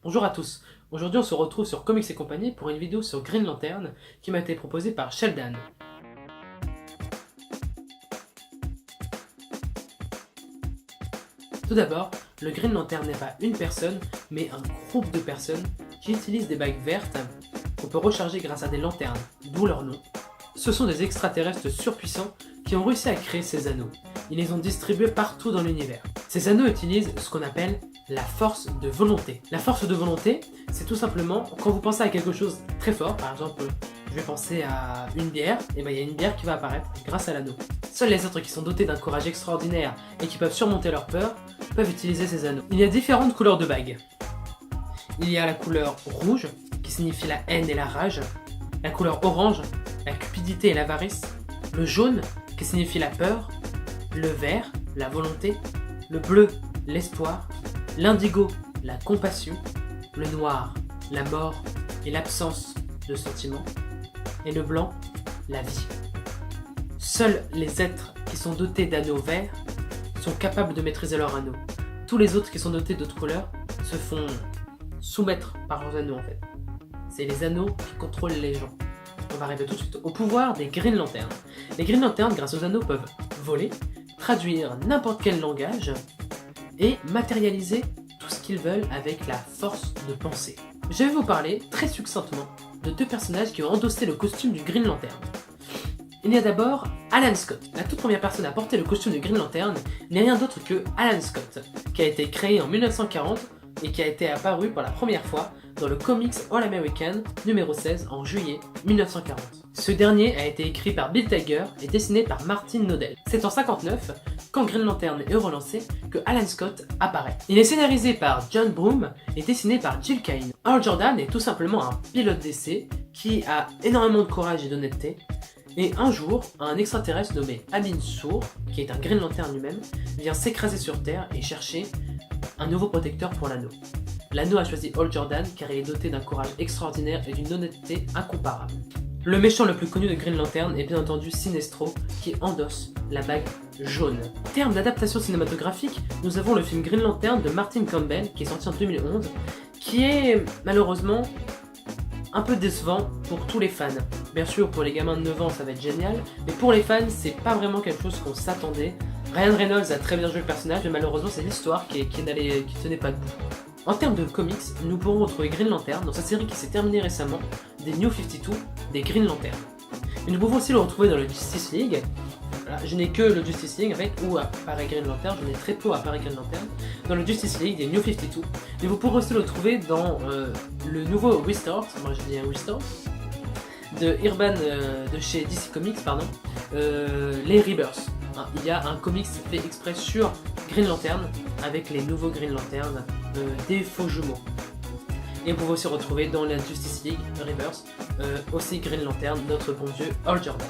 Bonjour à tous, aujourd'hui on se retrouve sur Comics et compagnie pour une vidéo sur Green Lantern qui m'a été proposée par Sheldon. Tout d'abord, le Green Lantern n'est pas une personne, mais un groupe de personnes qui utilisent des bagues vertes qu'on peut recharger grâce à des lanternes, d'où leur nom. Ce sont des extraterrestres surpuissants qui ont réussi à créer ces anneaux. Ils les ont distribués partout dans l'univers. Ces anneaux utilisent ce qu'on appelle la force de volonté. La force de volonté, c'est tout simplement quand vous pensez à quelque chose très fort, par exemple, je vais penser à une bière, et bien il y a une bière qui va apparaître grâce à l'anneau. Seuls les êtres qui sont dotés d'un courage extraordinaire et qui peuvent surmonter leur peur peuvent utiliser ces anneaux. Il y a différentes couleurs de bagues. Il y a la couleur rouge, qui signifie la haine et la rage, la couleur orange, la cupidité et l'avarice, le jaune, qui signifie la peur, le vert, la volonté, le bleu, l'espoir, l'indigo, la compassion, le noir, la mort et l'absence de sentiments, et le blanc, la vie. Seuls les êtres qui sont dotés d'anneaux verts sont capables de maîtriser leur anneau. Tous les autres qui sont dotés d'autres couleurs se font soumettre par leurs anneaux en fait. C'est les anneaux qui contrôlent les gens. On va arriver tout de suite au pouvoir des Green Lantern. Les Green Lantern, grâce aux anneaux, peuvent voler, traduire n'importe quel langage et matérialiser tout ce qu'ils veulent avec la force de penser. Je vais vous parler très succinctement de deux personnages qui ont endossé le costume du Green Lantern. Il y a d'abord Alan Scott. La toute première personne à porter le costume du Green Lantern n'est rien d'autre que Alan Scott, qui a été créé en 1940 et qui a été apparu pour la première fois dans le comics All American numéro 16 en juillet 1940. Ce dernier a été écrit par Bill Tiger et dessiné par Martin Nodell. C'est en 59, quand Green Lantern est relancé, que Alan Scott apparaît. Il est scénarisé par John Broome et dessiné par Jill Kane. Hal Jordan est tout simplement un pilote d'essai qui a énormément de courage et d'honnêteté. Et un jour, un extraterrestre nommé Amin Sour, qui est un Green Lantern lui-même, vient s'écraser sur Terre et chercher un nouveau protecteur pour l'anneau. L'anneau a choisi Hal Jordan car il est doté d'un courage extraordinaire et d'une honnêteté incomparable. Le méchant le plus connu de Green Lantern est bien entendu Sinestro, qui endosse la bague jaune. En termes d'adaptation cinématographique, nous avons le film Green Lantern de Martin Campbell, qui est sorti en 2011, qui est malheureusement un peu décevant pour tous les fans. Bien sûr, pour les gamins de 9 ans, ça va être génial, mais pour les fans, c'est pas vraiment quelque chose qu'on s'attendait. Ryan Reynolds a très bien joué le personnage, mais malheureusement, c'est l'histoire qui tenait pas debout. En termes de comics, nous pourrons retrouver Green Lantern dans sa série qui s'est terminée récemment, des New 52, des Green Lantern. Et nous pouvons aussi le retrouver dans le Justice League. Voilà, je n'ai que le Justice League avec où apparaît Green Lantern, je n'ai très peu apparaît Green Lantern. Dans le Justice League des New 52, et vous pourrez aussi le trouver dans le nouveau Restart, moi je dis un Restart, de Urban de chez DC Comics, pardon, les Rebirths. Hein, il y a un comics fait exprès sur Green Lantern avec les nouveaux Green Lantern, des faux jumeaux. Et vous pouvez aussi retrouver dans la Justice League Rebirths aussi Green Lantern, notre bon Dieu Hal Jordan.